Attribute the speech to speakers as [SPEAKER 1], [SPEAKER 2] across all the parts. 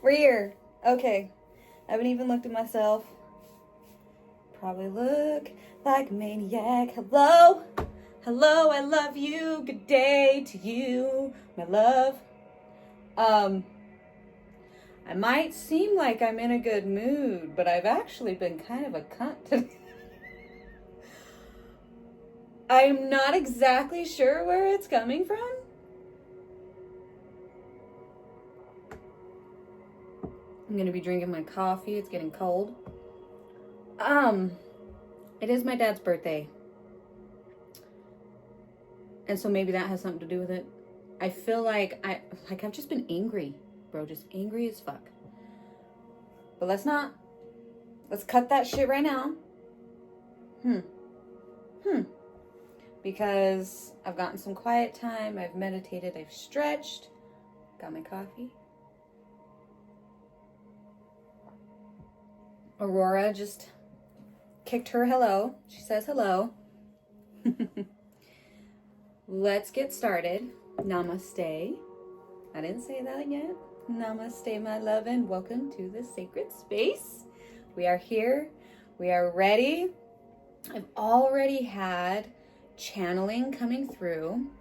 [SPEAKER 1] We're here. Okay. I haven't even looked at myself. Probably look like a maniac. Hello. Hello, I love you. Good day to you, my love. I might seem like I'm in a good mood, but I've actually been kind of a cunt today. I'm not exactly sure where it's coming from. I'm gonna be drinking my coffee. It's getting cold. It is my dad's birthday. And so maybe that has something to do with it. I feel like I've just been angry, bro, just angry as fuck. But let's cut that shit right now. Because I've gotten some quiet time, I've meditated, I've stretched, got my coffee. Aurora just kicked her hello. She says hello. Let's get started. Namaste. I didn't say that yet. Namaste, my love, and welcome to the sacred space. We are here. We are ready. I've already had channeling coming through.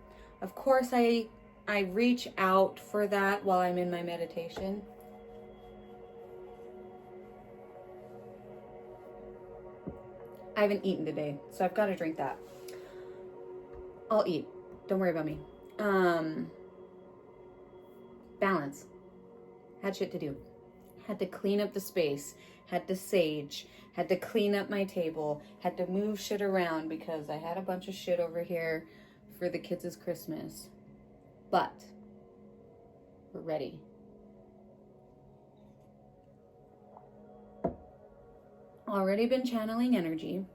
[SPEAKER 1] Of course, I reach out for that while I'm in my meditation. I haven't eaten today, so I've got to drink that. I'll eat. Don't worry about me. Balance. Had shit to do. Had to clean up the space. Had to sage. Had to clean up my table. Had to move shit around because I had a bunch of shit over here for the kids' Christmas. But we're ready. Already been channeling energy.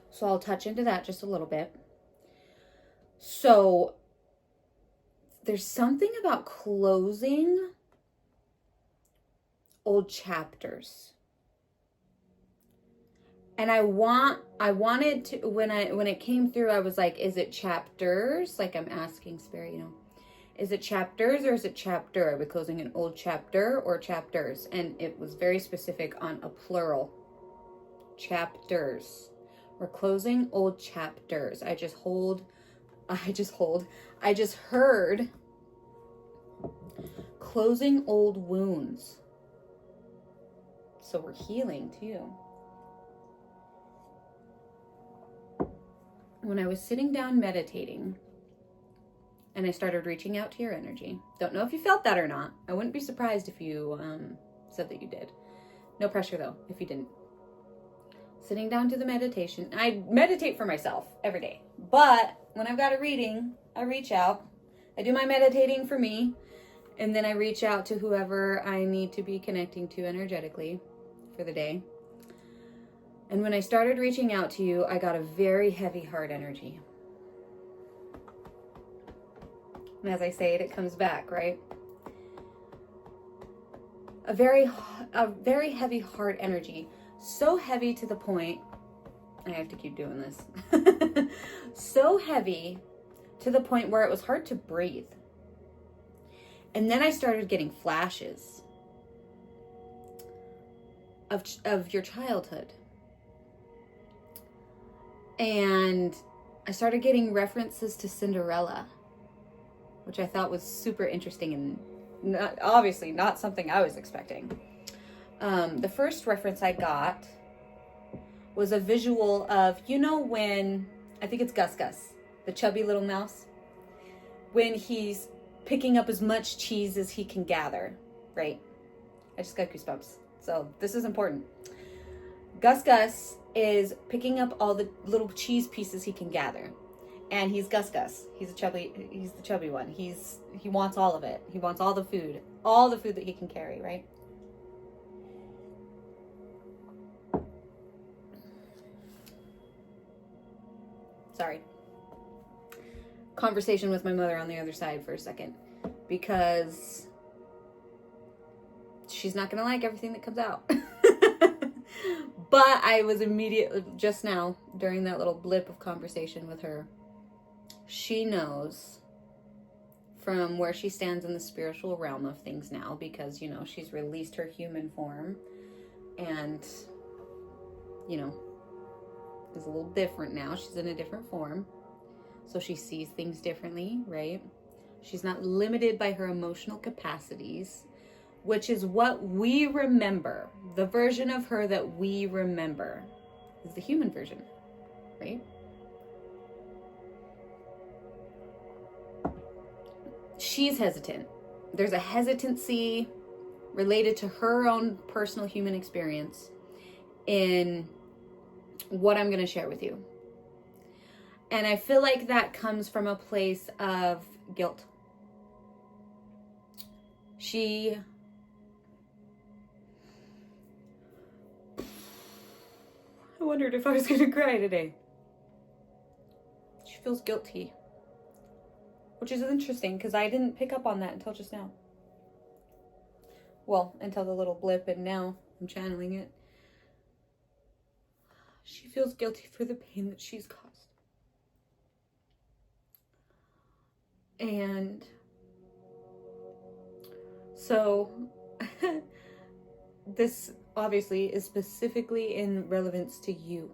[SPEAKER 1] So I'll touch into that just a little bit. So there's something about closing old chapters. And I wanted to, when it came through, I was like, is it chapters? Like I'm asking Spirit, is it chapters or is it chapter? Are we closing an old chapter or chapters? And it was very specific on a plural. Chapters. We're closing old chapters. I just heard closing old wounds. So we're healing too. When I was sitting down meditating and I started reaching out to your energy, don't know if you felt that or not. I wouldn't be surprised if you said that you did. No pressure though, if you didn't. Sitting down to the meditation. I meditate for myself every day. But when I've got a reading, I reach out. I do my meditating for me. And then I reach out to whoever I need to be connecting to energetically for the day. And when I started reaching out to you, I got a very heavy heart energy. And as I say it, it comes back, right? A very heavy heart energy. So heavy to the point, I have to keep doing this. So heavy to the point where it was hard to breathe. And then I started getting flashes of your childhood. And I started getting references to Cinderella, which I thought was super interesting and obviously not something I was expecting. The first reference I got was a visual of, when, I think it's Gus Gus, the chubby little mouse, when he's picking up as much cheese as he can gather, right? I just got goosebumps. So this is important. Gus Gus is picking up all the little cheese pieces he can gather. And he's Gus Gus. He's the chubby one. He wants all of it. He wants all the food that he can carry, right? Sorry. Conversation with my mother on the other side for a second, because she's not going to like everything that comes out. But I was immediately, just now, during that little blip of conversation with her, she knows from where she stands in the spiritual realm of things now, because, you know, she's released her human form and, you know, is a little different now. She's in a different form. So she sees things differently, right? She's not limited by her emotional capacities, which is what we remember. The version of her that we remember is the human version, right? She's hesitant. There's a hesitancy related to her own personal human experience in what I'm going to share with you. And I feel like that comes from a place of guilt. I wondered if I was going to cry today. She feels guilty. Which is interesting because I didn't pick up on that until just now. Well, until the little blip, and now I'm channeling it. She feels guilty for the pain that she's caused. And so this obviously is specifically in relevance to you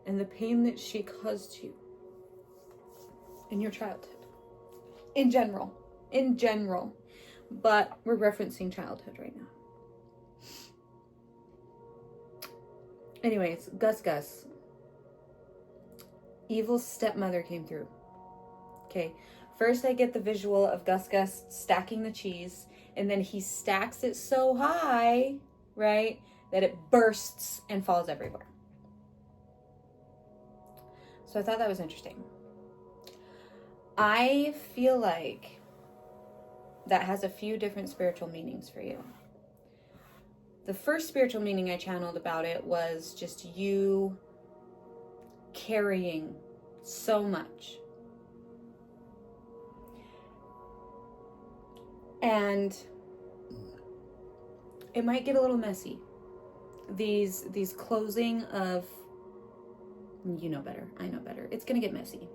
[SPEAKER 1] and the pain that she caused you in your childhood, in general, but we're referencing childhood right now. Anyways, Gus, evil stepmother came through. Okay, first I get the visual of Gus stacking the cheese, and then he stacks it so high, right, that it bursts and falls everywhere. So I thought that was interesting. I feel like that has a few different spiritual meanings for you. The first spiritual meaning I channeled about it was just you carrying so much. And it might get a little messy. These closing of, you know better, I know better. It's going to get messy.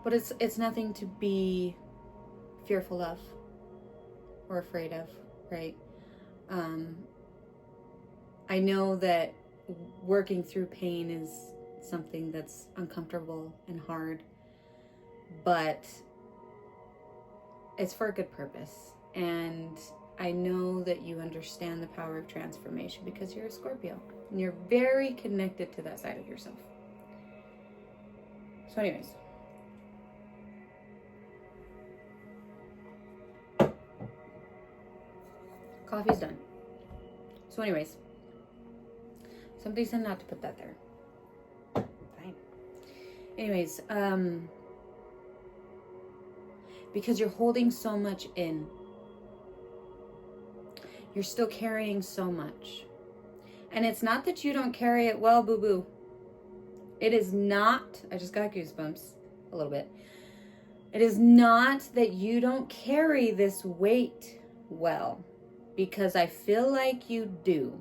[SPEAKER 1] But it's nothing to be fearful of or afraid of, right? I know that working through pain is something that's uncomfortable and hard, but it's for a good purpose. And I know that you understand the power of transformation because you're a Scorpio and you're very connected to that side of yourself. So anyways, coffee's done. So anyways, somebody said not to put that there. Fine. Anyways, because you're holding so much in. You're still carrying so much. And it's not that you don't carry it well, boo-boo. It is not, I just got goosebumps a little bit. It is not that you don't carry this weight well, because I feel like you do.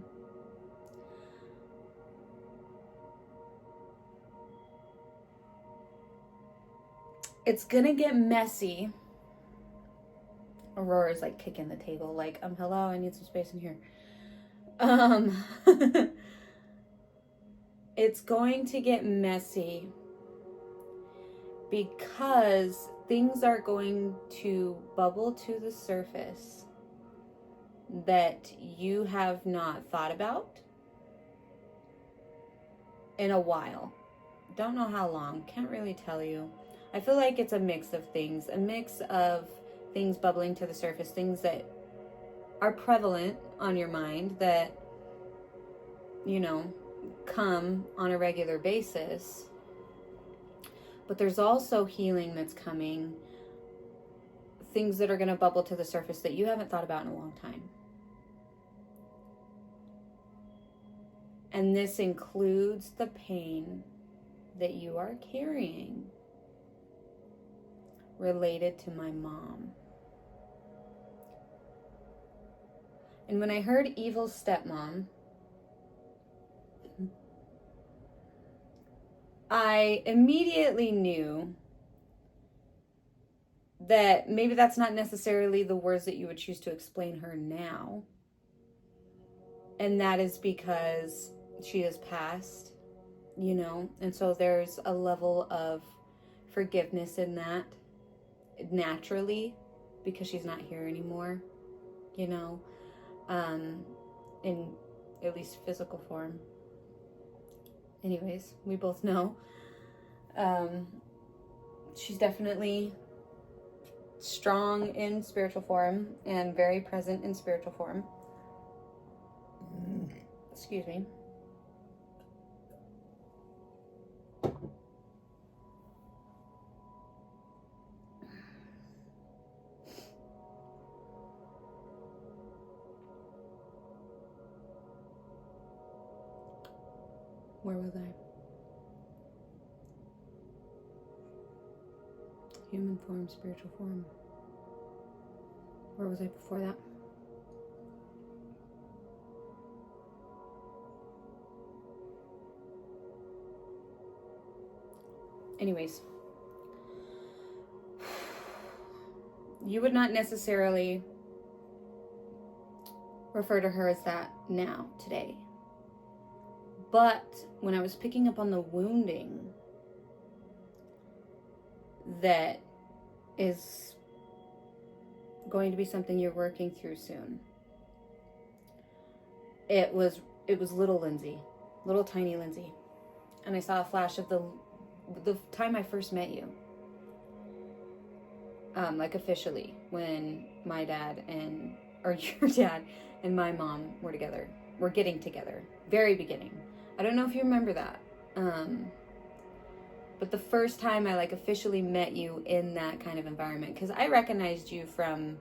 [SPEAKER 1] It's gonna get messy. Aurora's like kicking the table, like, hello, I need some space in here. It's going to get messy because things are going to bubble to the surface that you have not thought about in a while. Don't know how long, can't really tell you. I feel like it's a mix of things, a mix of things bubbling to the surface, things that are prevalent on your mind that, you know, come on a regular basis. But there's also healing that's coming, things that are going to bubble to the surface that you haven't thought about in a long time. And this includes the pain that you are carrying related to my mom. And when I heard evil stepmom, I immediately knew that maybe that's not necessarily the words that you would choose to explain her now. And that is because she has passed, you know, and so there's a level of forgiveness in that naturally because she's not here anymore, you know, in at least physical form. Anyways, we both know she's definitely strong in spiritual form and very present in spiritual form. Excuse me. Where was I? Human form, spiritual form. Where was I before that? Anyways, you would not necessarily refer to her as that now, today. But when I was picking up on the wounding that is going to be something you're working through soon, it was little Lindsay, little tiny Lindsay. And I saw a flash of the time I first met you. Like officially, when my dad or your dad and my mom were together. We're getting together. Very beginning. I don't know if you remember that. But the first time I like officially met you in that kind of environment, because I recognized you from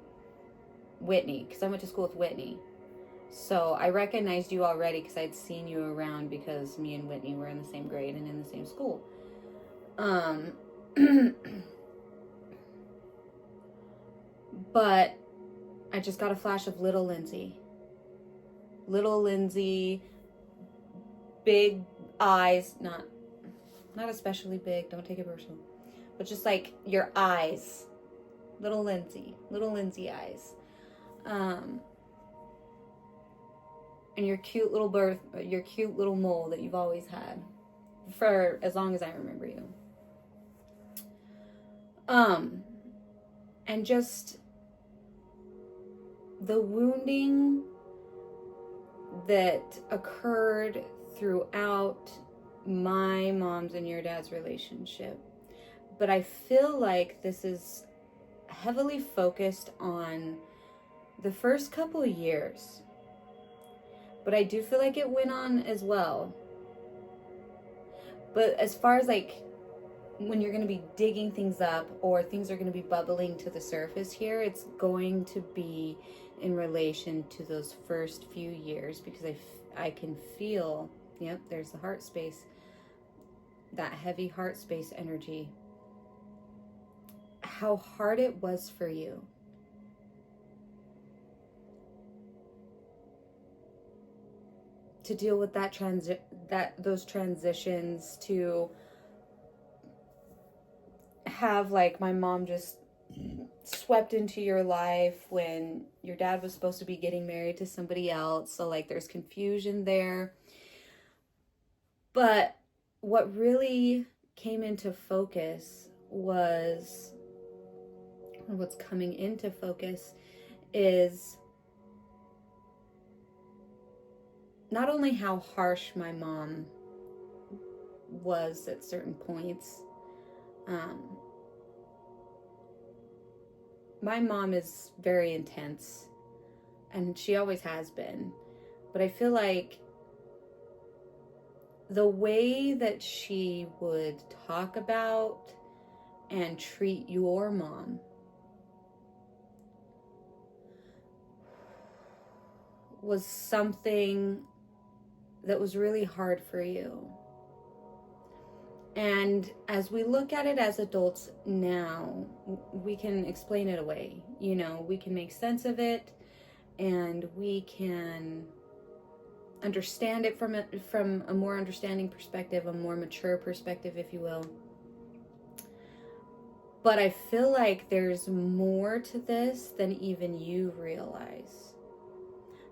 [SPEAKER 1] Whitney, because I went to school with Whitney. So I recognized you already because I'd seen you around because me and Whitney were in the same grade and in the same school. But I just got a flash of little Lindsay. Little Lindsay, big eyes, not especially big, don't take it personal, but just like your eyes. Little Lindsay eyes. And your cute little mole that you've always had for as long as I remember you. And just the wounding that occurred throughout my mom's and your dad's relationship. But I feel like this is heavily focused on the first couple of years. But I do feel like it went on as well. But as far as like when you're going to be digging things up or things are going to be bubbling to the surface here, it's going to be in relation to those first few years, because I can feel, yep, there's the heart space, that heavy heart space energy, how hard it was for you. To deal with those transitions, to have like my mom just swept into your life when your dad was supposed to be getting married to somebody else. So like there's confusion there. But what really came into focus what's coming into focus is not only how harsh my mom was at certain points. My mom is very intense, and she always has been. But I feel like the way that she would talk about and treat your mom was something that was really hard for you. And as we look at it as adults now, we can explain it away. You know, we can make sense of it, and we can understand it from a more understanding perspective, a more mature perspective, if you will. But I feel like there's more to this than even you realize.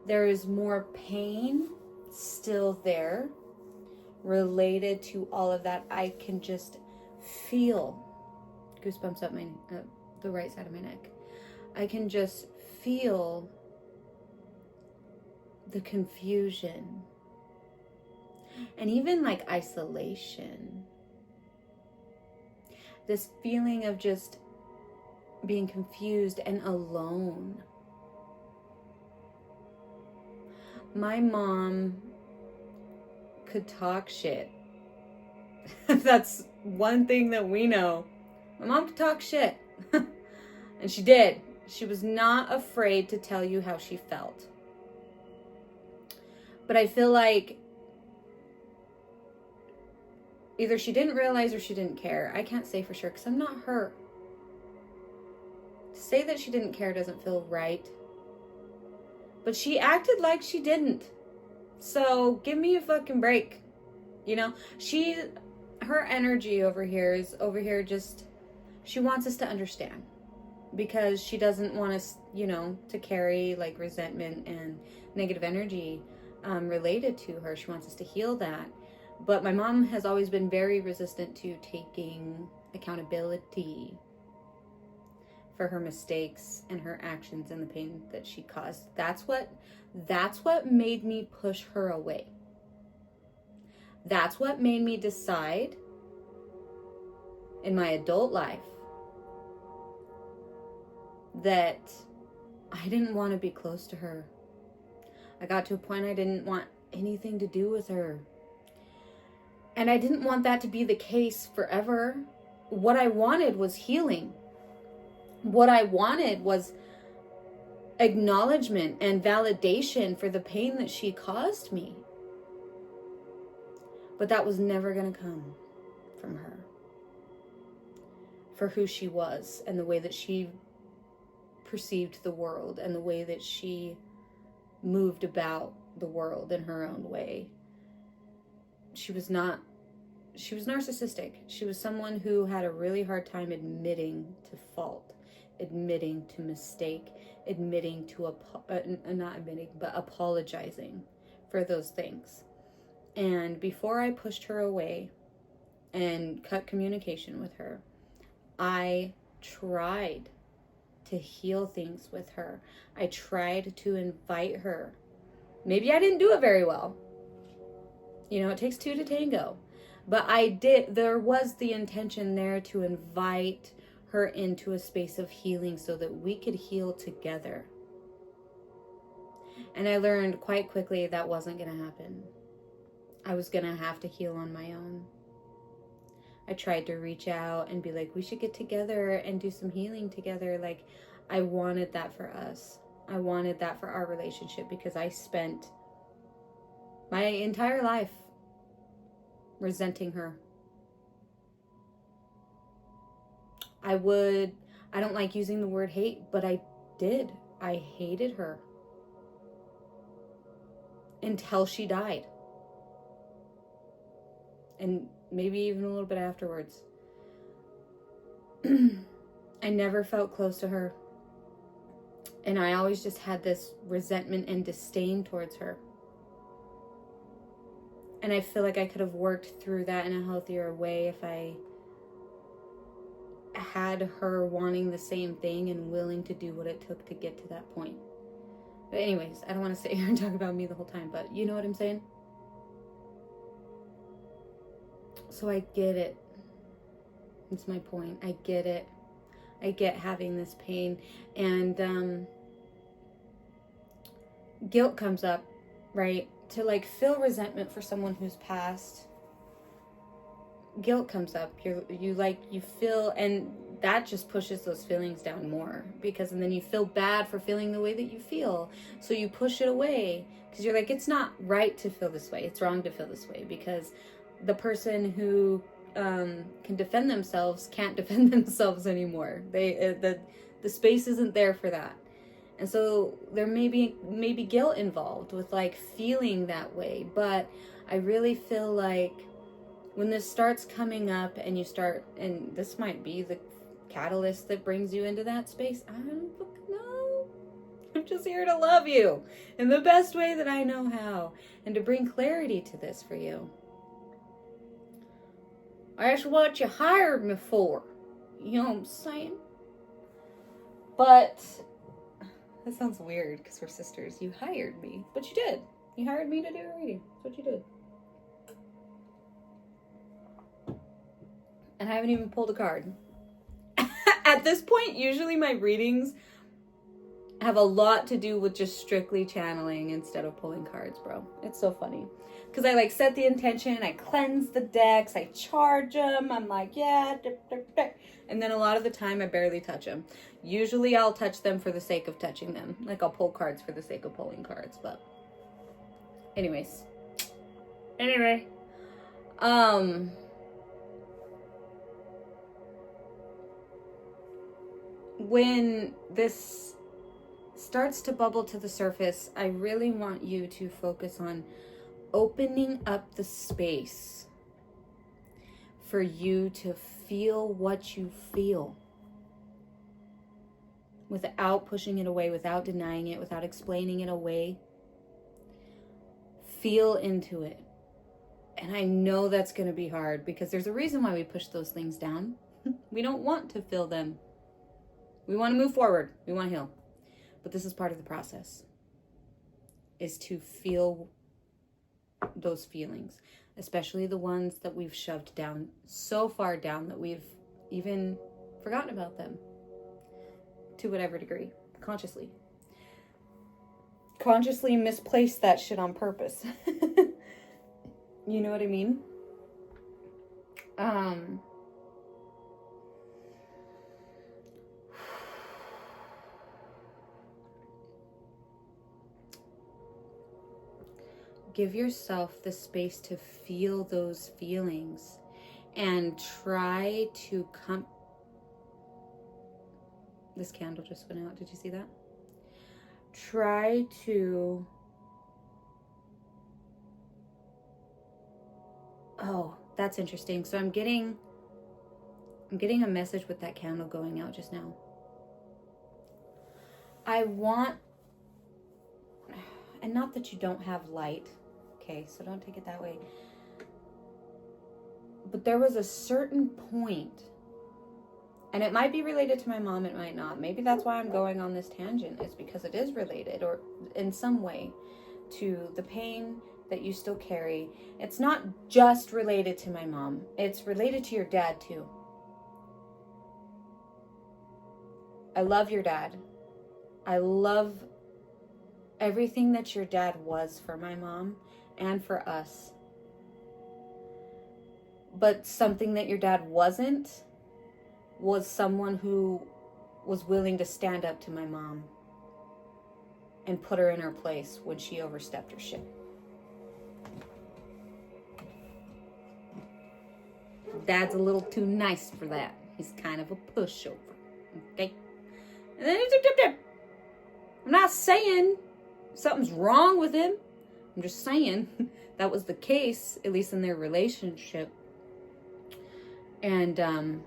[SPEAKER 1] There is more pain still there related to all of that. I can just feel goosebumps up the right side of my neck. I can just feel the confusion and even like isolation. This feeling of just being confused and alone. My mom could talk shit. That's one thing that we know. My mom could talk shit. And she did. She was not afraid to tell you how she felt. But I feel like either she didn't realize or she didn't care. I can't say for sure because I'm not her. To say that she didn't care doesn't feel right. But she acted like she didn't. So give me a fucking break. You know, her energy over here just, she wants us to understand. Because she doesn't want us, you know, to carry like resentment and negative energy related to her. She wants us to heal that. But my mom has always been very resistant to taking accountability for her mistakes and her actions and the pain that she caused. That's what made me push her away. That's what made me decide in my adult life that I didn't want to be close to her. I got to a point I didn't want anything to do with her. And I didn't want that to be the case forever. What I wanted was healing. What I wanted was acknowledgement and validation for the pain that she caused me. But that was never going to come from her. For who she was and the way that she perceived the world and the way that she moved about the world in her own way. She was narcissistic. She was someone who had a really hard time admitting to fault, admitting to mistake, admitting to apologizing for those things. And before I pushed her away and cut communication with her, I tried to heal things with her. I tried to invite her. Maybe I didn't do it very well. You know, it takes two to tango. But there was the intention there to invite her into a space of healing so that we could heal together. And I learned quite quickly that wasn't going to happen. I was going to have to heal on my own. I tried to reach out and be like, we should get together and do some healing together. Like, I wanted that for us. I wanted that for our relationship because I spent my entire life resenting her. I don't like using the word hate, but I did. I hated her until she died. And maybe even a little bit afterwards. I never felt close to her. And I always just had this resentment and disdain towards her. And I feel like I could have worked through that in a healthier way if I had her wanting the same thing and willing to do what it took to get to that point. But anyways, I don't want to sit here and talk about me the whole time, but you know what I'm saying? So I get it. That's my point. I get it. I get having this pain. And guilt comes up, right? To like feel resentment for someone who's passed. Guilt comes up. You feel, and that just pushes those feelings down more, because and then you feel bad for feeling the way that you feel. So you push it away because you're like, it's not right to feel this way. It's wrong to feel this way because the person who can defend themselves can't defend themselves anymore. The space isn't there for that. And so there may be guilt involved with like feeling that way. But I really feel like when this starts coming up and you start, and this might be the catalyst that brings you into that space. I don't fucking know. I'm just here to love you in the best way that I know how, and to bring clarity to this for you. That's what you hired me for. You know what I'm saying? But that sounds weird because we're sisters. You hired me. But you did. You hired me to do a reading. That's what you did. And I haven't even pulled a card. At this point, usually my readings have a lot to do with just strictly channeling instead of pulling cards, bro. It's so funny. Because I like set the intention, I cleanse the decks, I charge them, I'm like, yeah, and then a lot of the time I barely touch them. Usually I'll touch them for the sake of touching them. Like I'll pull cards for the sake of pulling cards, but anyways. Anyway. When this starts to bubble to the surface, I really want you to focus on opening up the space for you to feel what you feel without pushing it away, without denying it, without explaining it away. Feel into it. And I know that's going to be hard because there's a reason why we push those things down. We don't want to feel them. We want to move forward. We want to heal. But this is part of the process, is to feel those feelings, especially the ones that we've shoved down so far down that we've even forgotten about them to whatever degree, consciously misplaced that shit on purpose. You know what I mean? Give yourself the space to feel those feelings and try to come. This candle just went out. Did you see that? Try to. Oh, that's interesting. So I'm getting a message with that candle going out just now. I want, and not that you don't have light. Okay, so don't take it that way. But there was a certain point, and it might be related to my mom, it might not. Maybe that's why I'm going on this tangent, is because it is related, or in some way, to the pain that you still carry. It's not just related to my mom. It's related to your dad, too. I love your dad. I love everything that your dad was for my mom and for us. But something that your dad wasn't was someone who was willing to stand up to my mom and put her in her place when she overstepped her shit. Dad's a little too nice for that. He's kind of a pushover. Okay? And then I'm not saying something's wrong with him. I'm just saying that was the case, at least in their relationship. And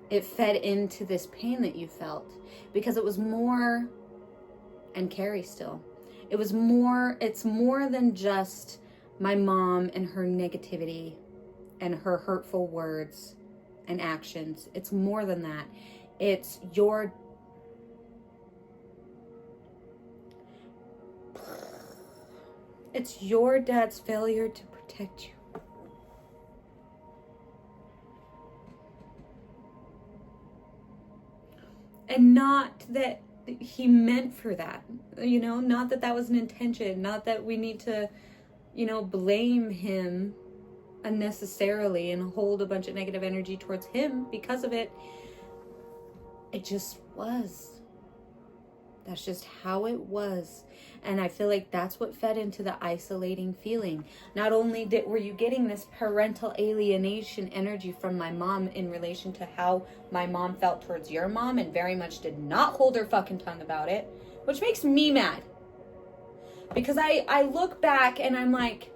[SPEAKER 1] it fed into this pain that you felt because it was more, and Carrie still, it's more than just my mom and her negativity and her hurtful words and actions. It's more than that. It's your dad's failure to protect you. And not that he meant for that, not that that was an intention, not that we need to, blame him unnecessarily and hold a bunch of negative energy towards him because of it. It just was. That's just how it was. And I feel like that's what fed into the isolating feeling. Not only were you getting this parental alienation energy from my mom in relation to how my mom felt towards your mom, and very much did not hold her fucking tongue about it, which makes me mad. Because I look back and I'm like,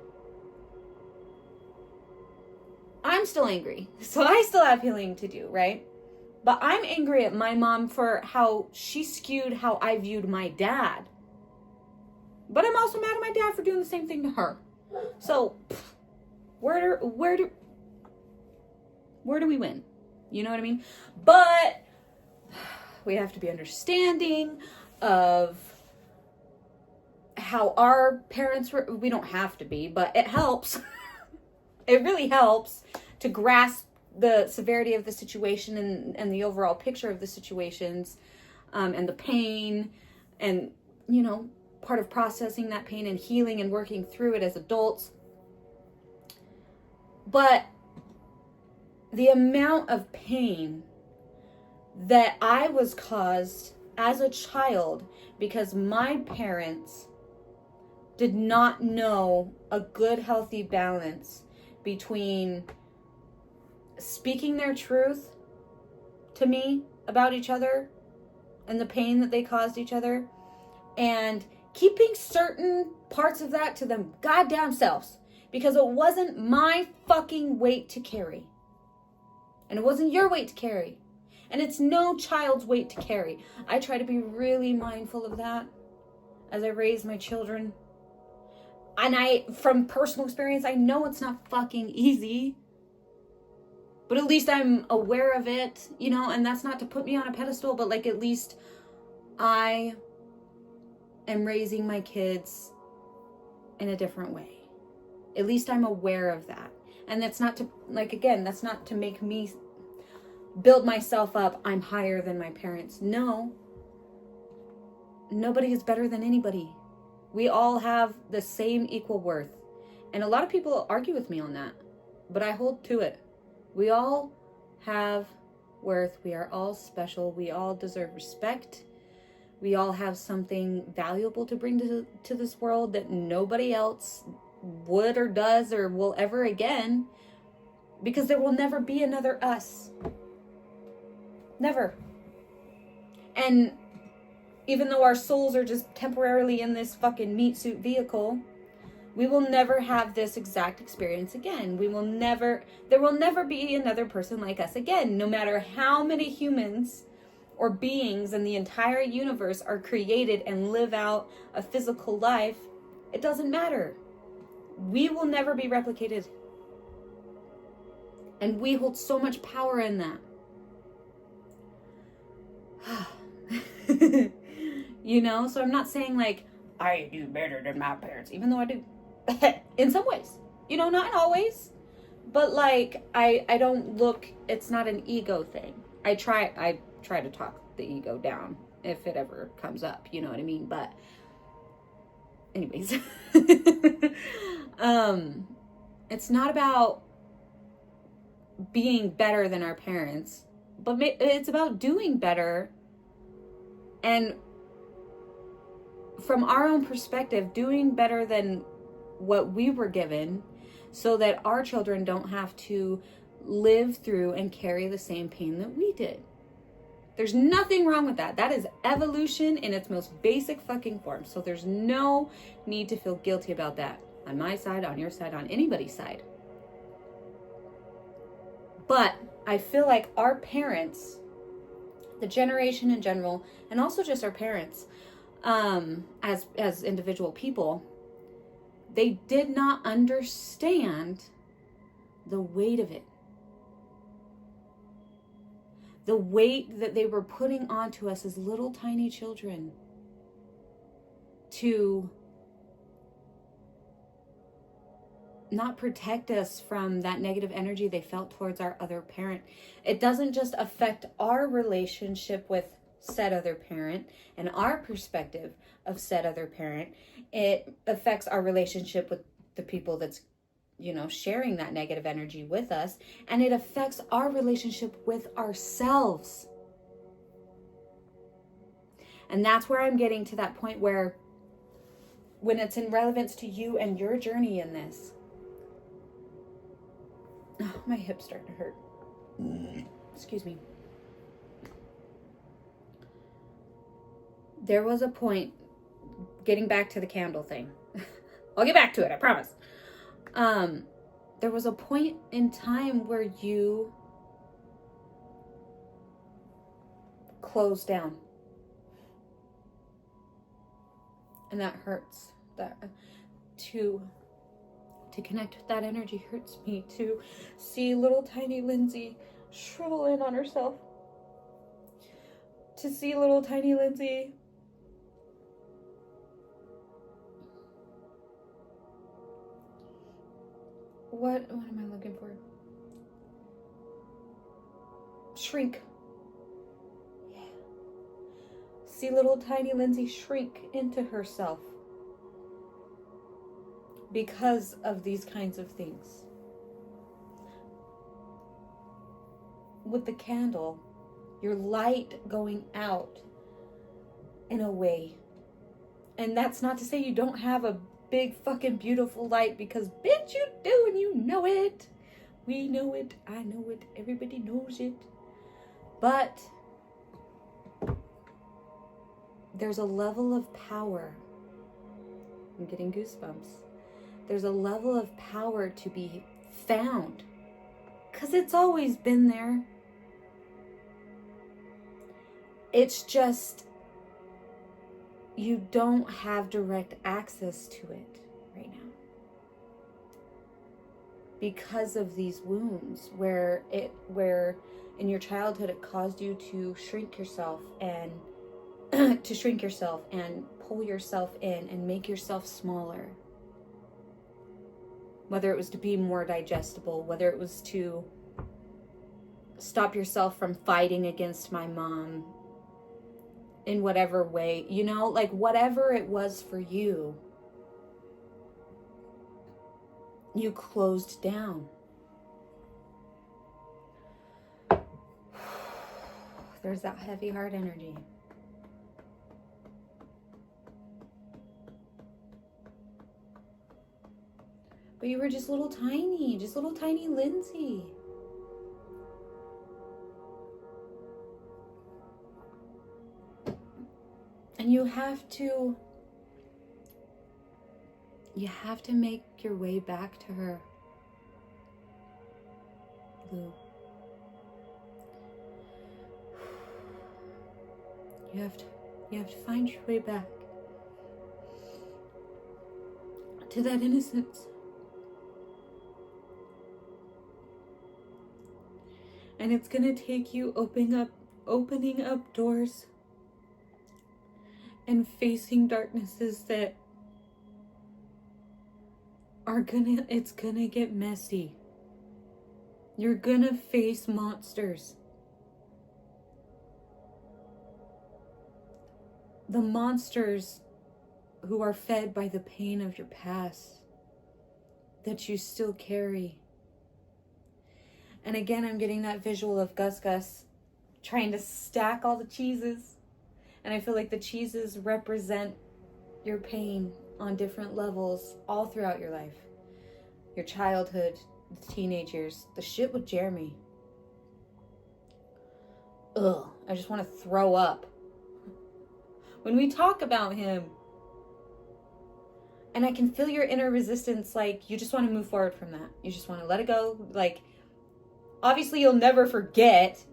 [SPEAKER 1] I'm still angry. So I still have healing to do, right? But I'm angry at my mom for how she skewed how I viewed my dad. But I'm also mad at my dad for doing the same thing to her. So, where do we win? You know what I mean? But we have to be understanding of how our parents were. We don't have to be, but it helps. It really helps to grasp the severity of the situation and the overall picture of the situations, and the pain, and, you know, part of processing that pain and healing and working through it as adults. But the amount of pain that I was caused as a child because my parents did not know a good, healthy balance between speaking their truth to me about each other and the pain that they caused each other, and keeping certain parts of that to them goddamn selves, because it wasn't my fucking weight to carry. And it wasn't your weight to carry. And it's no child's weight to carry. I try to be really mindful of that as I raise my children. And from personal experience, I know it's not fucking easy. But at least I'm aware of it, you know, and that's not to put me on a pedestal, but like, at least I am raising my kids in a different way. At least I'm aware of that. And that's not to, like, again, that's not to make me build myself up. I'm higher than my parents. No. Nobody is better than anybody. We all have the same equal worth. And a lot of people argue with me on that, but I hold to it. We all have worth. We are all special. We all deserve respect. We all have something valuable to bring to this world that nobody else would or does or will ever again, because there will never be another us. Never. And even though our souls are just temporarily in this fucking meat suit vehicle, we will never have this exact experience again. There will never be another person like us again. No matter how many humans or beings in the entire universe are created and live out a physical life, it doesn't matter. We will never be replicated. And we hold so much power in that. You know, so I'm not saying like, I do better than my parents, even though I do. In some ways, you know, not always, but like, I don't look, it's not an ego thing. I try to talk the ego down if it ever comes up, you know what I mean? But anyways, it's not about being better than our parents, but it's about doing better, and from our own perspective, doing better than what we were given, so that our children don't have to live through and carry the same pain that we did. There's nothing wrong with that. That is evolution in its most basic fucking form. So there's no need to feel guilty about that. On my side, on your side, on anybody's side. But I feel like our parents, the generation in general, and also just our parents, as individual people, they did not understand the weight of it. The weight that they were putting onto us as little tiny children to not protect us from that negative energy they felt towards our other parent. It doesn't just affect our relationship with said other parent and our perspective of said other parent. It affects our relationship with the people that's, you know, sharing that negative energy with us. And it affects our relationship with ourselves. And that's where I'm getting to that point where, when it's in relevance to you and your journey in this. Oh, my hips start to hurt. Excuse me. There was a point, getting back to the candle thing. I'll get back to it, I promise. There was a point in time where you closed down. And that hurts. That to connect with that energy hurts me. To see little tiny Lindsay shrivel in on herself. To see little tiny Lindsay what am I looking for? Shrink. Yeah. See little tiny Lindsay shrink into herself because of these kinds of things. With the candle, your light going out in a way. And that's not to say you don't have a big fucking beautiful light, because bitch, you do, and you know it. We know it. I know it. Everybody knows it. But there's a level of power. I'm getting goosebumps. There's a level of power to be found, because it's always been there. It's just you don't have direct access to it right now because of these wounds where in your childhood it caused you to shrink yourself and pull yourself in and make yourself smaller. Whether it was to be more digestible, whether it was to stop yourself from fighting against my mom in whatever way, you know, like whatever it was for you, you closed down. There's that heavy heart energy. But you were just little tiny Lindsay. And you have to make your way back to her, Lou. You have to find your way back to that innocence. And it's gonna take you opening up doors and facing darknesses that it's gonna get messy. You're gonna face monsters. The monsters who are fed by the pain of your past that you still carry. And again, I'm getting that visual of Gus trying to stack all the cheeses. And I feel like the cheeses represent your pain on different levels all throughout your life. Your childhood, the teenage years, the shit with Jeremy. Ugh, I just want to throw up. When we talk about him, and I can feel your inner resistance, like you just want to move forward from that. You just want to let it go. Like, obviously you'll never forget,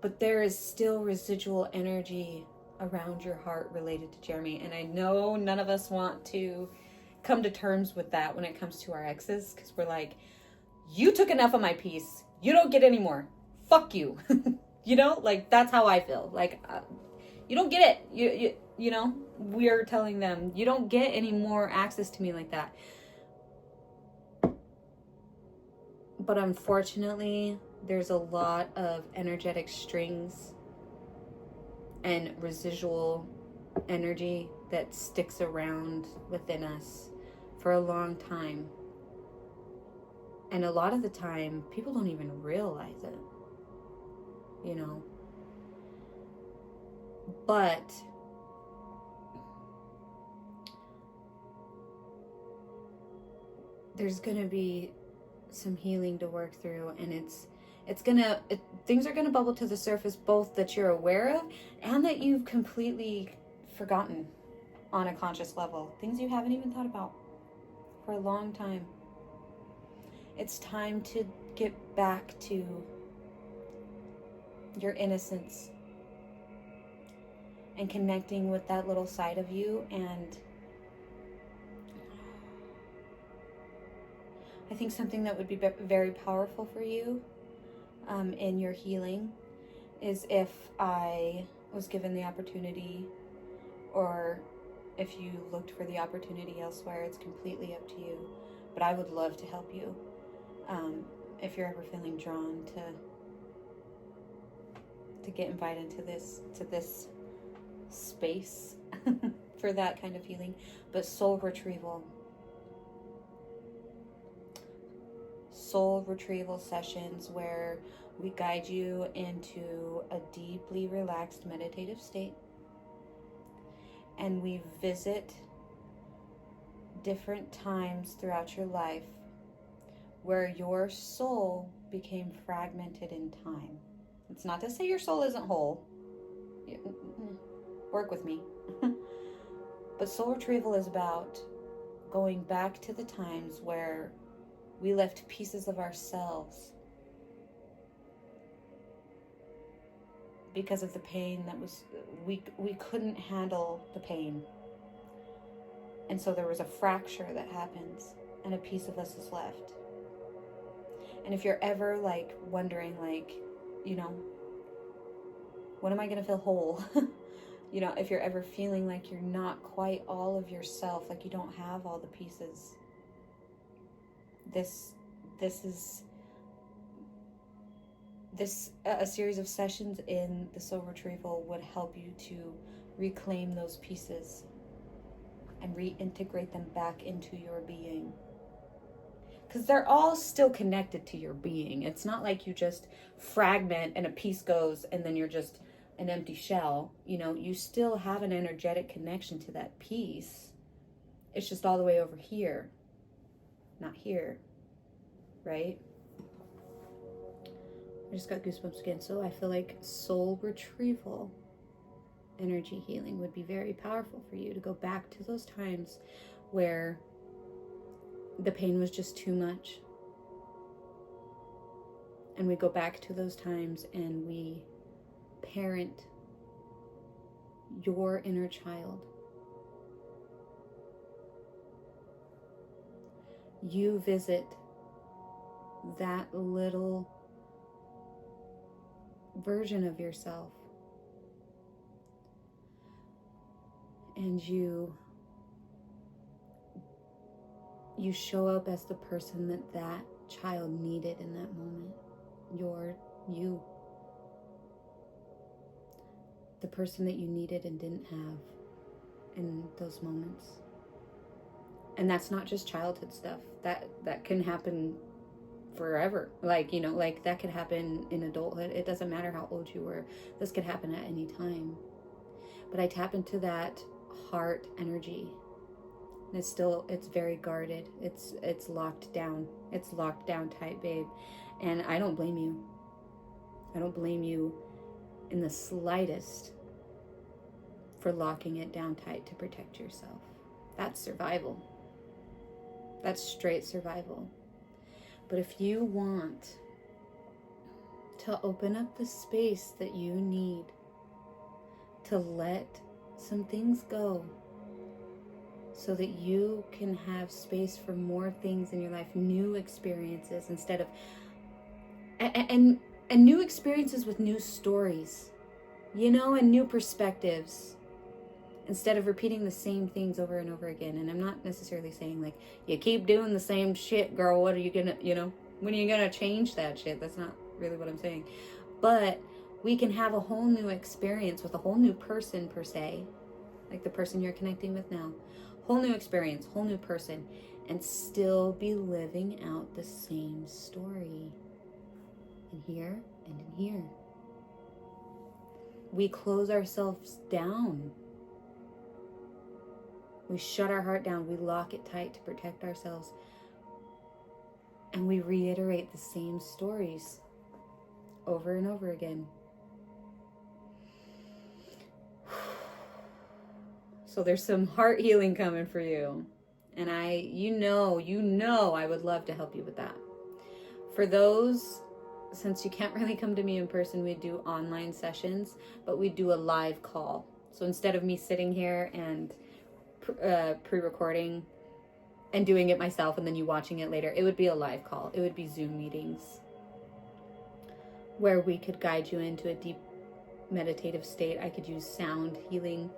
[SPEAKER 1] but there is still residual energy around your heart related to Jeremy. And I know none of us want to come to terms with that when it comes to our exes, because we're like, you took enough of my peace. You don't get any more. Fuck you. You know, like that's how I feel. Like, you don't get it. You know, we're telling them, you don't get any more access to me like that. But unfortunately, there's a lot of energetic strings and residual energy that sticks around within us for a long time. And a lot of the time, people don't even realize it, you know. But there's gonna be some healing to work through, and things are gonna bubble to the surface, both that you're aware of and that you've completely forgotten on a conscious level, things you haven't even thought about for a long time. It's time to get back to your innocence, and connecting with that little side of you. And I think something that would be very powerful for you in your healing is if I was given the opportunity, or if you looked for the opportunity elsewhere. It's completely up to you, but I would love to help you if you're ever feeling drawn to get invited to this space for that kind of healing. But soul retrieval sessions where we guide you into a deeply relaxed meditative state, and we visit different times throughout your life where your soul became fragmented in time. It's not to say your soul isn't whole. Work with me. But soul retrieval is about going back to the times where we left pieces of ourselves because of the pain that was, we couldn't handle the pain. And so there was a fracture that happens and a piece of us is left. And if you're ever like wondering, like, you know, when am I going to feel whole? You know, if you're ever feeling like you're not quite all of yourself, like you don't have all the pieces, a series of sessions in the soul retrieval would help you to reclaim those pieces and reintegrate them back into your being. Because they're all still connected to your being. It's not like you just fragment and a piece goes and then you're just an empty shell. You know, you still have an energetic connection to that piece. It's just all the way over here, not here, right? I just got goosebumps again. So I feel like soul retrieval energy healing would be very powerful for you to go back to those times where the pain was just too much. And we go back to those times and we parent your inner child. You visit that little version of yourself, and you show up as the person that child needed in that moment. You, the person that you needed and didn't have in those moments. And that's not just childhood stuff. That can happen forever. Like, you know, like that could happen in adulthood. It doesn't matter how old you were. This could happen at any time. But I tap into that heart energy. And it's very guarded. It's locked down. It's locked down tight, babe. And I don't blame you. I don't blame you in the slightest for locking it down tight to protect yourself. That's survival. That's straight survival. But if you want to open up the space that you need to let some things go so that you can have space for more things in your life, new experiences instead of, and new experiences with new stories, you know, and new perspectives, instead of repeating the same things over and over again. And I'm not necessarily saying like, you keep doing the same shit, girl, what are you gonna, you know, when are you gonna change that shit? That's not really what I'm saying. But we can have a whole new experience with a whole new person per se, like the person you're connecting with now. Whole new experience, whole new person, and still be living out the same story. In here and in here. We close ourselves down. We shut our heart down. We lock it tight to protect ourselves. And we reiterate the same stories over and over again. So there's some heart healing coming for you. And you know I would love to help you with that. For those, since you can't really come to me in person, we do online sessions, but we do a live call. So instead of me sitting here and pre-recording and doing it myself and then you watching it later, it would be a live call. It would be Zoom meetings where we could guide you into a deep meditative state. I could use sound healing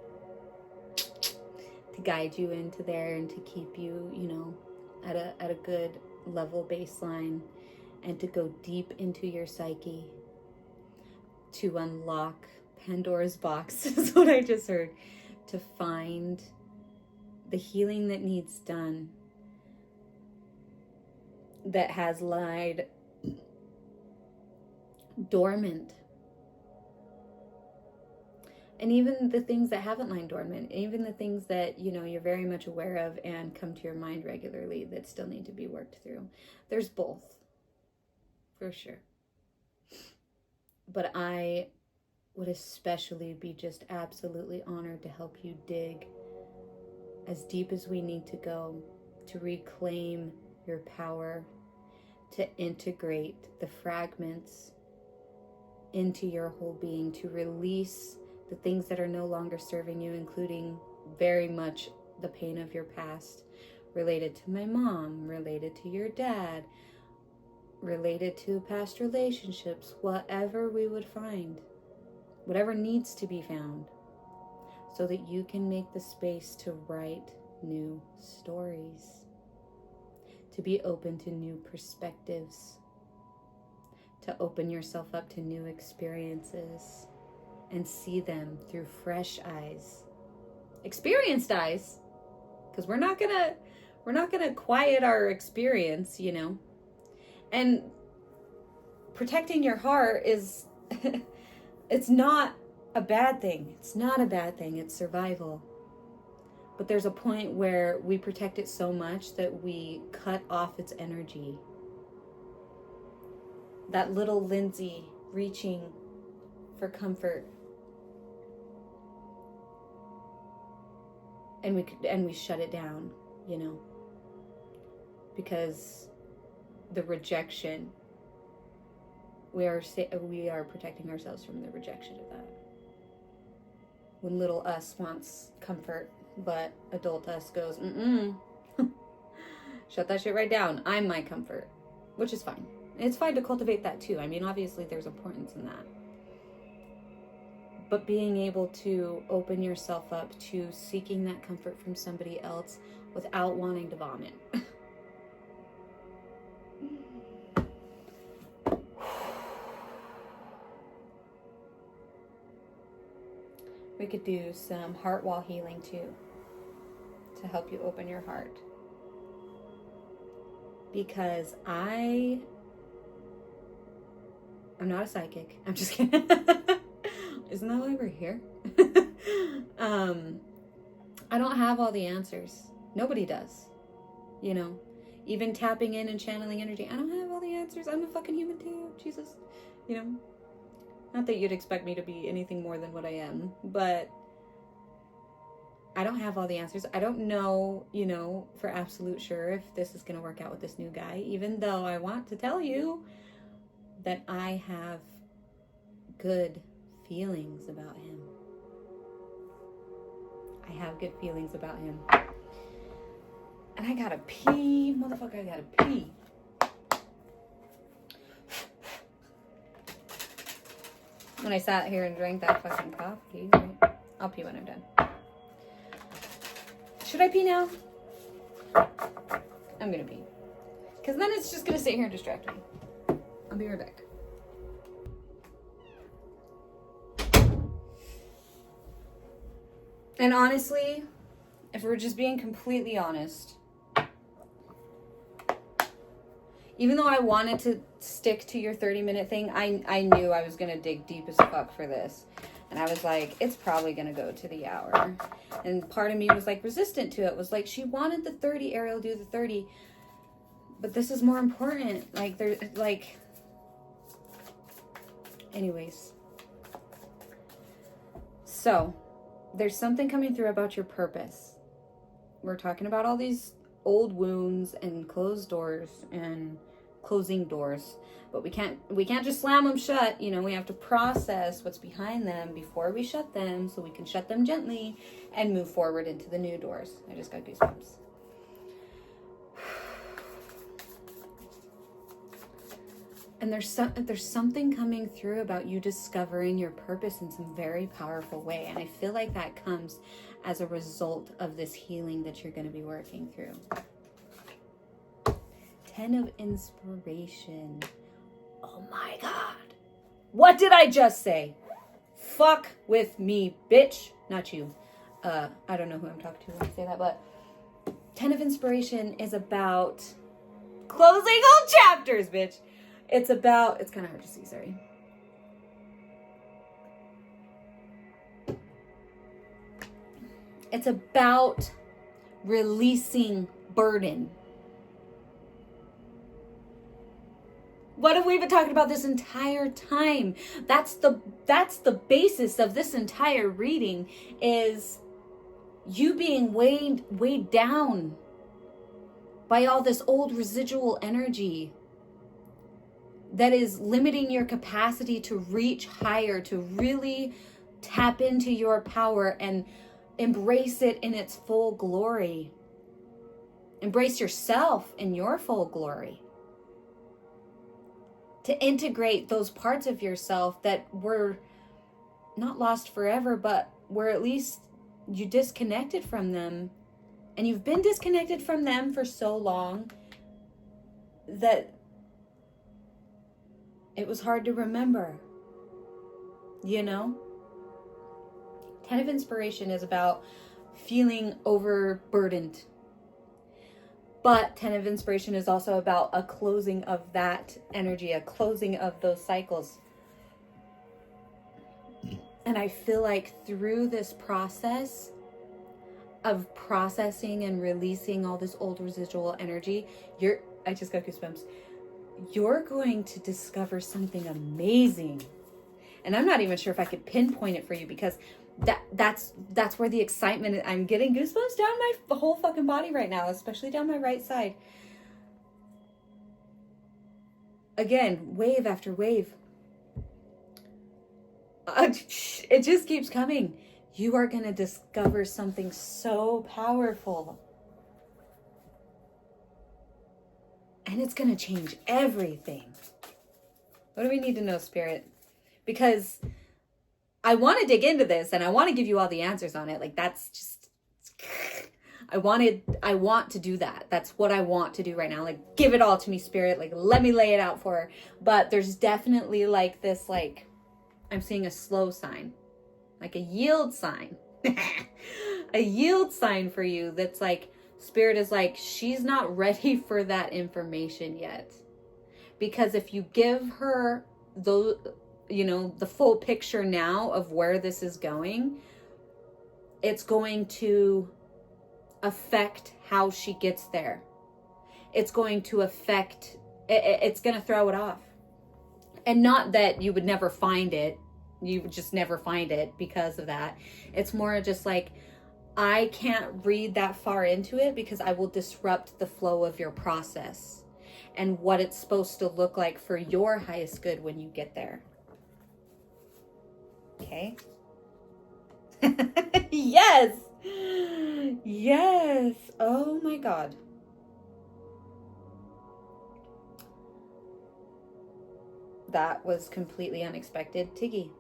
[SPEAKER 1] to guide you into there and to keep you, you know, at a good level baseline, and to go deep into your psyche to unlock Pandora's box is what I just heard, to find the healing that needs done, that has lied dormant. And even the things that haven't lain dormant, even the things that, you know, you're very much aware of and come to your mind regularly that still need to be worked through. There's both, for sure. But I would especially be just absolutely honored to help you dig as deep as we need to go to reclaim your power, to integrate the fragments into your whole being, to release the things that are no longer serving you, including very much the pain of your past, related to my mom, related to your dad, related to past relationships, whatever we would find, whatever needs to be found, so that you can make the space to write new stories, to be open to new perspectives, to open yourself up to new experiences and see them through fresh eyes, experienced eyes, because we're not gonna quiet our experience, you know. And protecting your heart is it's not a bad thing. It's not a bad thing. It's survival. But there's a point where we protect it so much that we cut off its energy. That little Lindsy reaching for comfort. And we shut it down, you know, because the rejection, we are protecting ourselves from the rejection of that. When little us wants comfort, but adult us goes, shut that shit right down. I'm my comfort, which is fine. It's fine to cultivate that too. I mean, obviously there's importance in that. But being able to open yourself up to seeking that comfort from somebody else without wanting to vomit. We could do some heart wall healing too, to help you open your heart. Because I'm not a psychic. I'm just kidding. Isn't that why we're here? I don't have all the answers. Nobody does. You know, even tapping in and channeling energy, I don't have all the answers. I'm a fucking human too. Jesus. You know, not that you'd expect me to be anything more than what I am, but I don't have all the answers. I don't know, you know, for absolute sure if this is going to work out with this new guy, even though I want to tell you that I have good feelings about him. I have good feelings about him. And I gotta pee, motherfucker, I gotta pee. When I sat here and drank that fucking coffee, right? I'll pee when I'm done. Should I pee now? I'm gonna pee. Because then it's just gonna sit here and distract me. I'll be right back. And honestly, if we're just being completely honest, even though I wanted to stick to your 30-minute thing, I knew I was going to dig deep as fuck for this. And I was like, it's probably going to go to the hour. And part of me was like resistant to it. Was like, she wanted the 30, Ariel, do the 30. But this is more important. Like, there's like... Anyways. So... there's something coming through about your purpose. We're talking about all these old wounds and closed doors and closing doors. But we can't just slam them shut. You know, we have to process what's behind them before we shut them, so we can shut them gently and move forward into the new doors. I just got goosebumps. And there's something coming through about you discovering your purpose in some very powerful way. And I feel like that comes as a result of this healing that you're going to be working through. 10 of inspiration. Oh my God. What did I just say? Fuck with me, bitch. Not you. I don't know who I'm talking to when I say that, but 10 of inspiration is about closing old chapters, bitch. It's kind of hard to see, sorry. It's about releasing burden. What have we been talking about this entire time? That's the basis of this entire reading, is you being weighed down by all this old residual energy that is limiting your capacity to reach higher, to really tap into your power and embrace it in its full glory. Embrace yourself in your full glory. To integrate those parts of yourself that were not lost forever, but were at least you disconnected from them. And you've been disconnected from them for so long that it was hard to remember, you know? 10 of inspiration is about feeling overburdened. But 10 of inspiration is also about a closing of that energy, a closing of those cycles. And I feel like through this process of processing and releasing all this old residual energy, I just got goosebumps. You're going to discover something amazing. And I'm not even sure if I could pinpoint it for you, because that's where the excitement, I'm getting goosebumps down my whole fucking body right now, especially down my right side. Again, wave after wave. It just keeps coming. You are going to discover something so powerful. And it's going to change everything. What do we need to know, Spirit? Because I want to dig into this and I want to give you all the answers on it. Like, that's just, I want to do that. That's what I want to do right now. Like, give it all to me, Spirit. Like, let me lay it out for her. But there's definitely like this, like, I'm seeing a slow sign, like a yield sign, a yield sign for you. That's like, Spirit is like, she's not ready for that information yet. Because if you give her those, the full picture now of where this is going, it's going to affect how she gets there. It's going to affect, it's going to throw it off. And not that you would never find it. You would just never find it because of that. It's more just like, I can't read that far into it because I will disrupt the flow of your process and what it's supposed to look like for your highest good when you get there. Okay? Yes! Yes! Oh my God. That was completely unexpected. Tiggy.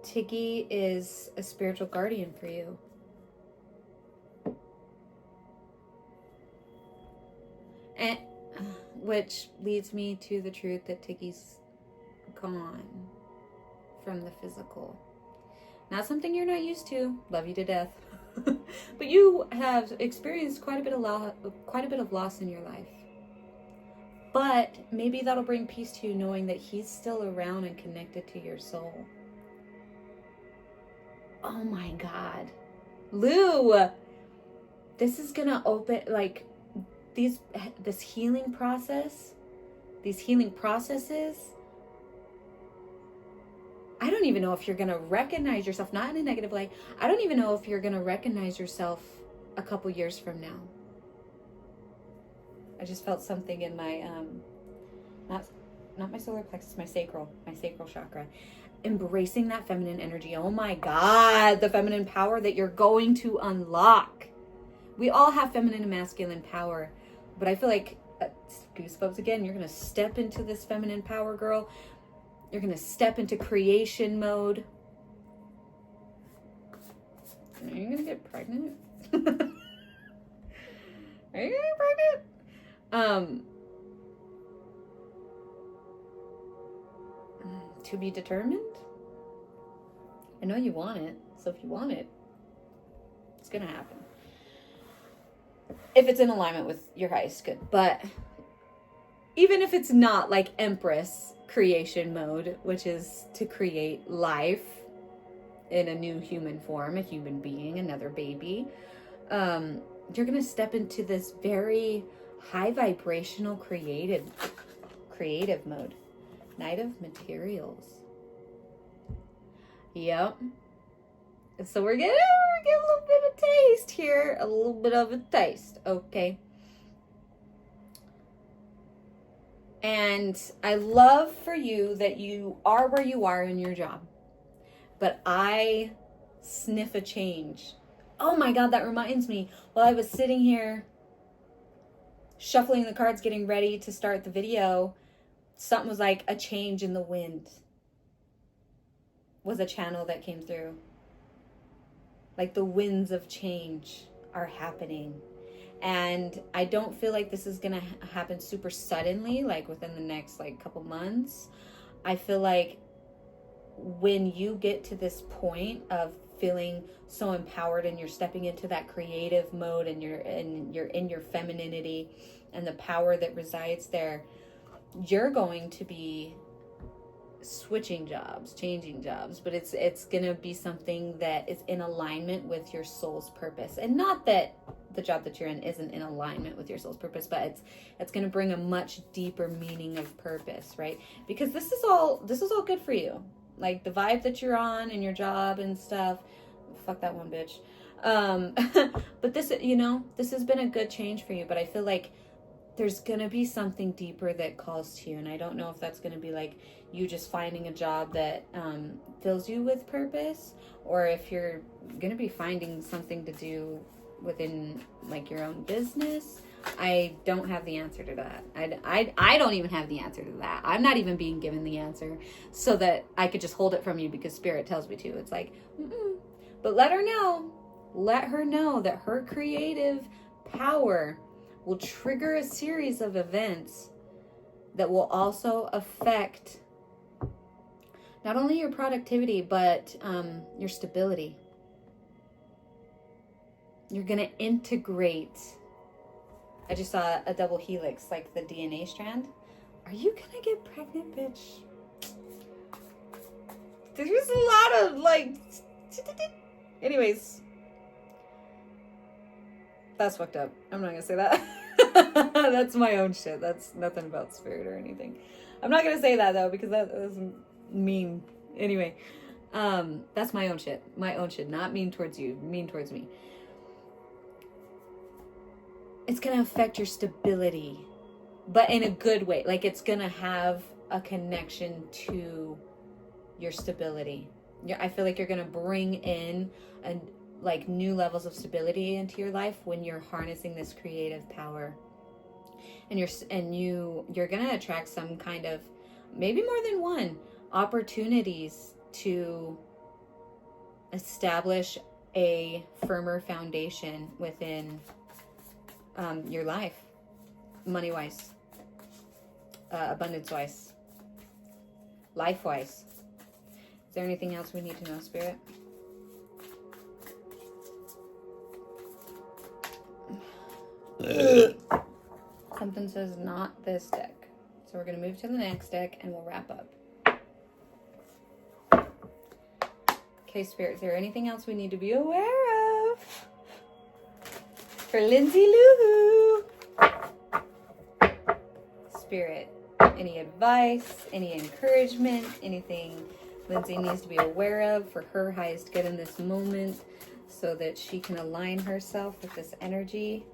[SPEAKER 1] Tiggy is a spiritual guardian for you. And which leads me to the truth that Tiggy's gone from the physical. Not something you're not used to. Love you to death. But you have experienced quite a bit of loss in your life. But maybe that'll bring peace to you, knowing that he's still around and connected to your soul. Oh my God. Lou, this is gonna open, like, this healing process, these healing processes. I don't don't even know if you're going to recognize yourself, not in a negative way. I don't even know if you're going to recognize yourself a couple years from now. I just felt something in my, not my solar plexus, my sacral chakra. Embracing that feminine energy. Oh my God, the feminine power that you're going to unlock. We all have feminine and masculine power, but I feel like, goosebumps again, you're going to step into this feminine power, girl. You're going to step into creation mode. Are you going to get pregnant? Are you going to get pregnant? To be determined. I know you want it, so if you want it, it's gonna happen. If it's in alignment with your highest good. But even if it's not, like Empress creation mode, which is to create life in a new human form, a human being, another baby, you're gonna step into this very high vibrational creative mode. Knight of Materials. Yep. So we're getting a little bit of a taste here. A little bit of a taste. Okay. And I love for you that you are where you are in your job. But I sniff a change. Oh my God, that reminds me. While I was sitting here shuffling the cards, getting ready to start the video, something was like a change in the wind was a channel that came through. Like the winds of change are happening. And I don't feel like this is going to happen super suddenly, like within the next like couple months. I feel like when you get to this point of feeling so empowered and you're stepping into that creative mode and you're in your femininity and the power that resides there, you're going to be switching jobs, changing jobs, but it's going to be something that is in alignment with your soul's purpose. And not that the job that you're in isn't in alignment with your soul's purpose, but it's going to bring a much deeper meaning of purpose, right? Because this is all good for you. Like the vibe that you're on in your job and stuff. Fuck that one bitch. But this, this has been a good change for you, but I feel like there's going to be something deeper that calls to you. And I don't know if that's going to be like you just finding a job that fills you with purpose, or if you're going to be finding something to do within like your own business. I don't have the answer to that. I don't even have the answer to that. I'm not even being given the answer so that I could just hold it from you because Spirit tells me to. It's like, but let her know. Let her know that her creative power will trigger a series of events that will also affect not only your productivity, but your stability. You're going to integrate. I just saw a double helix, like the DNA strand. Are you going to get pregnant, bitch? There's a lot of like... Anyways. That's fucked up. I'm not going to say that. That's my own shit. That's nothing about Spirit or anything. I'm not going to say that though, because that doesn't mean... Anyway. That's my own shit. My own shit. Not mean towards you. Mean towards me. It's going to affect your stability, but in a good way. Like it's going to have a connection to your stability. I feel like you're going to bring in like new levels of stability into your life when you're harnessing this creative power. And you're going to attract some kind of, maybe more than one, opportunities to establish a firmer foundation within your life, money-wise, abundance-wise, life-wise. Is there anything else we need to know, Spirit? Something says not this deck. So we're going to move to the next deck and we'll wrap up. Okay, Spirit, is there anything else we need to be aware of for Lindsy Lou? Spirit, any advice, any encouragement, anything Lindsay needs to be aware of for her highest good in this moment so that she can align herself with this energy.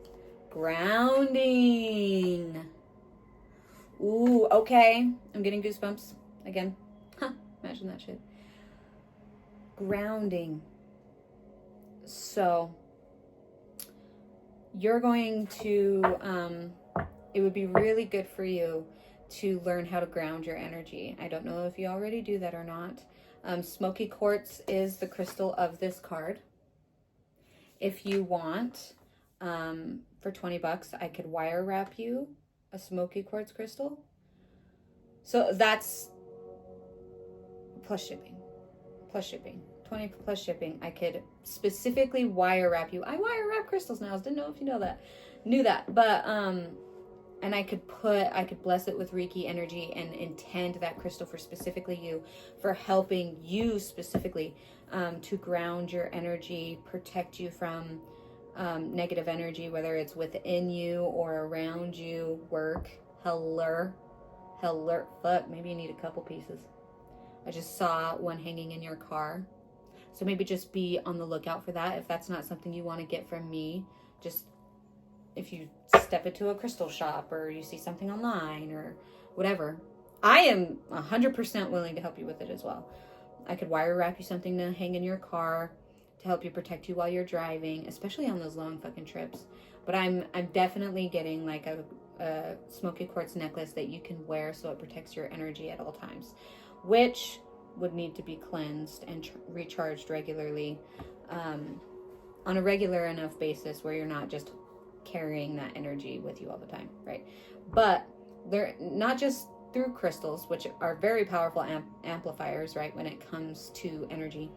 [SPEAKER 1] Grounding. Ooh, okay. I'm getting goosebumps again. Huh, imagine that shit. Grounding. So you're going to, it would be really good for you to learn how to ground your energy. I don't know if you already do that or not. Smoky quartz is the crystal of this card. If you want, for $20, I could wire wrap you a smoky quartz crystal. So that's plus shipping. 20 plus shipping. I could specifically wire wrap you. I wire wrap crystals now. Didn't know if you knew that. But and I could bless it with Reiki energy and intend that crystal for specifically you, for helping you specifically to ground your energy, protect you from negative energy, whether it's within you or around you, work, fuck, maybe you need a couple pieces. I just saw one hanging in your car. So maybe just be on the lookout for that. If that's not something you want to get from me, just if you step into a crystal shop or you see something online or whatever, I am 100% willing to help you with it as well. I could wire wrap you something to hang in your car to help you protect you while you're driving, especially on those long fucking trips. But I'm definitely getting like a smoky quartz necklace that you can wear so it protects your energy at all times, which would need to be cleansed and recharged regularly, on a regular enough basis where you're not just carrying that energy with you all the time, right? But they're not just through crystals, which are very powerful amplifiers, right, when it comes to energy.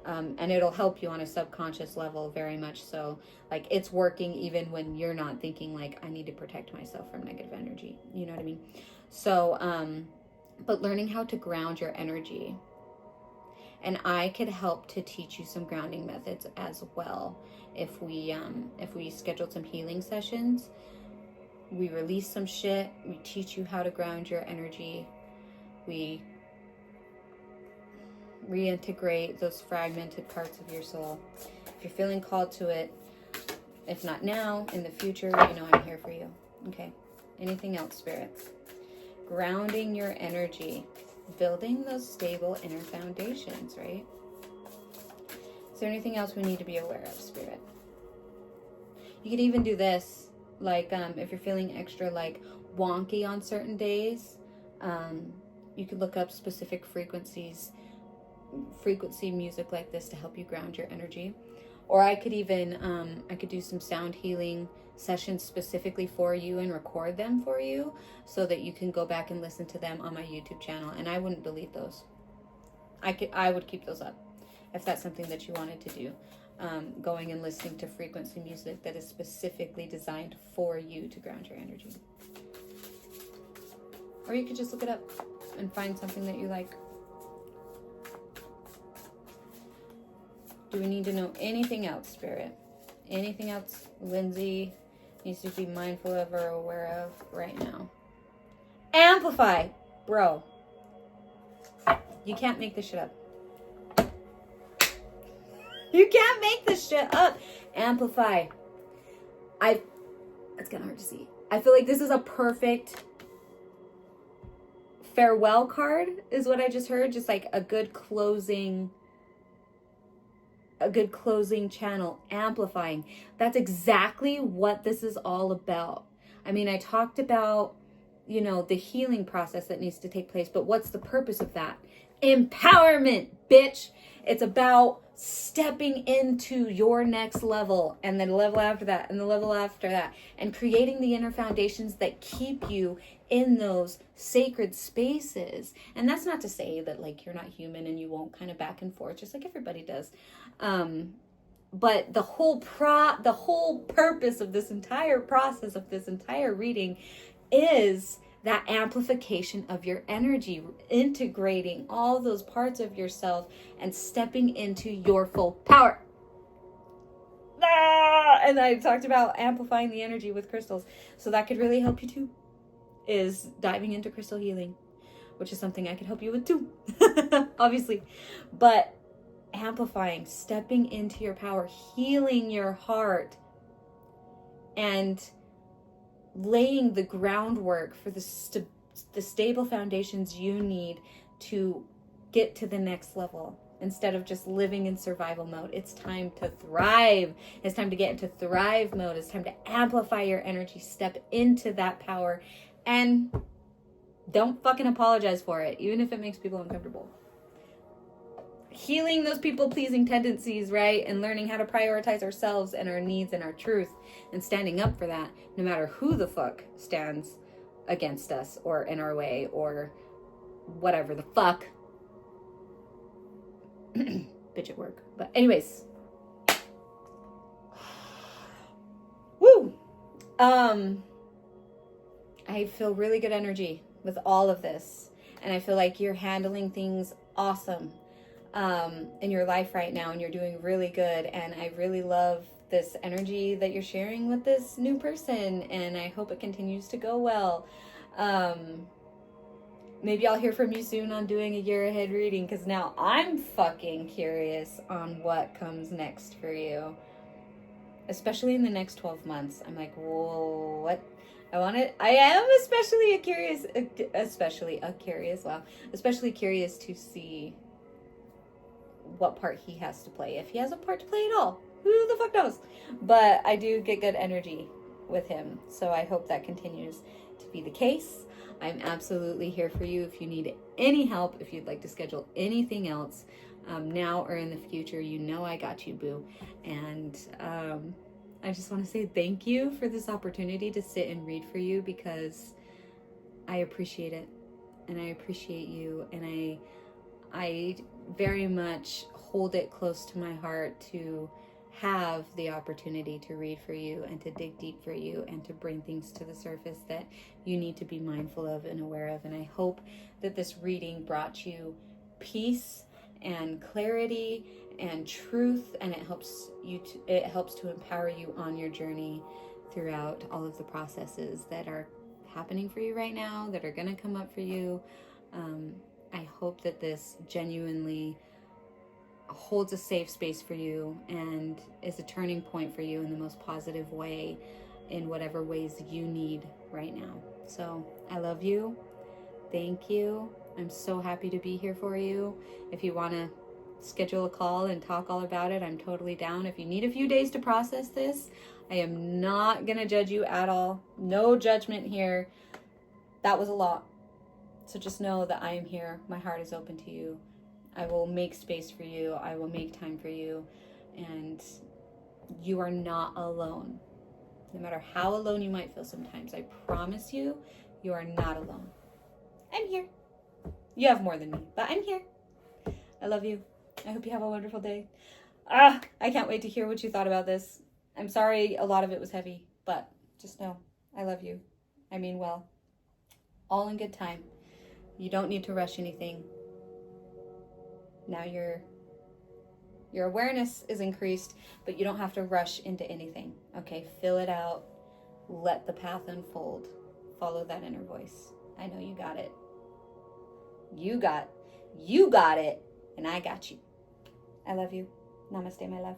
[SPEAKER 1] And it'll help you on a subconscious level very much so. Like, it's working even when you're not thinking, like, I need to protect myself from negative energy. You know what I mean? So, but learning how to ground your energy. And I could help to teach you some grounding methods as well. If we scheduled some healing sessions, we release some shit, we teach you how to ground your energy, we reintegrate those fragmented parts of your soul. If you're feeling called to it, if not now, in the future, you know I'm here for you. Okay. Anything else, Spirit? Grounding your energy, building those stable inner foundations, right? Is there anything else we need to be aware of, Spirit? You could even do this, like if you're feeling extra like wonky on certain days, you could look up specific frequency music like this to help you ground your energy. Or I could even, I could do some sound healing sessions specifically for you and record them for you so that you can go back and listen to them on my YouTube channel. And I wouldn't delete those. I would keep those up if that's something that you wanted to do. Going and listening to frequency music that is specifically designed for you to ground your energy. Or you could just look it up and find something that you like. Do we need to know anything else, Spirit? Anything else Lindsay needs to be mindful of or aware of right now? Amplify, bro. You can't make this shit up. You can't make this shit up. Amplify. It's kind of hard to see. I feel like this is a perfect farewell card is what I just heard. Just like a good closing channel, amplifying. That's exactly what this is all about. I mean, I talked about, the healing process that needs to take place, but what's the purpose of that? Empowerment, bitch. It's about stepping into your next level, and then the level after that, and the level after that, and creating the inner foundations that keep you in those sacred spaces. And that's not to say that like you're not human and you won't kind of back and forth just like everybody does. But the whole purpose of this entire process of this entire reading is that amplification of your energy, integrating all those parts of yourself and stepping into your full power. And I talked about amplifying the energy with crystals. So that could really help you too, is diving into crystal healing. which is something I can help you with too, obviously. But amplifying, stepping into your power, healing your heart, and laying the groundwork for the stable foundations you need to get to the next level. Instead of just living in survival mode, it's time to thrive. It's time to get into thrive mode. It's time to amplify your energy, step into that power, and don't fucking apologize for it, even if it makes people uncomfortable. Healing those people-pleasing tendencies, right? And learning how to prioritize ourselves and our needs and our truth, and standing up for that, no matter who the fuck stands against us or in our way or whatever the fuck. Bitch at work. But anyways. Woo! I feel really good energy with all of this. And I feel like you're handling things awesome in your life right now. And you're doing really good. And I really love this energy that you're sharing with this new person. And I hope it continues to go well. Maybe I'll hear from you soon on doing a year ahead reading, because now I'm fucking curious on what comes next for you. Especially in the next 12 months. I'm like, whoa, what? I am especially curious to see what part he has to play. If he has a part to play at all. Who the fuck knows? But I do get good energy with him. So I hope that continues to be the case. I'm absolutely here for you if you need any help, if you'd like to schedule anything else, now or in the future. You know I got you, boo. And I just want to say thank you for this opportunity to sit and read for you, because I appreciate it, and I appreciate you, and I very much hold it close to my heart to have the opportunity to read for you and to dig deep for you and to bring things to the surface that you need to be mindful of and aware of. And I hope that this reading brought you peace and clarity and truth, and it helps to empower you on your journey throughout all of the processes that are happening for you right now, that are going to come up for you. I hope that this genuinely holds a safe space for you and is a turning point for you in the most positive way, in whatever ways you need right now. So I love you. Thank you. I'm so happy to be here for you. If you want to schedule a call and talk all about it, I'm totally down. If you need a few days to process this, I am not going to judge you at all. No judgment here. That was a lot. So just know that I am here. My heart is open to you. I will make space for you. I will make time for you. And you are not alone. No matter how alone you might feel sometimes, I promise you, you are not alone. I'm here. You have more than me, but I'm here. I love you. I hope you have a wonderful day. I can't wait to hear what you thought about this. I'm sorry a lot of it was heavy, but just know I love you. I mean well. All in good time. You don't need to rush anything. Now your awareness is increased, but you don't have to rush into anything. Okay, fill it out. Let the path unfold. Follow that inner voice. I know you got it. You got it, and I got you. I love you. Namaste, my love.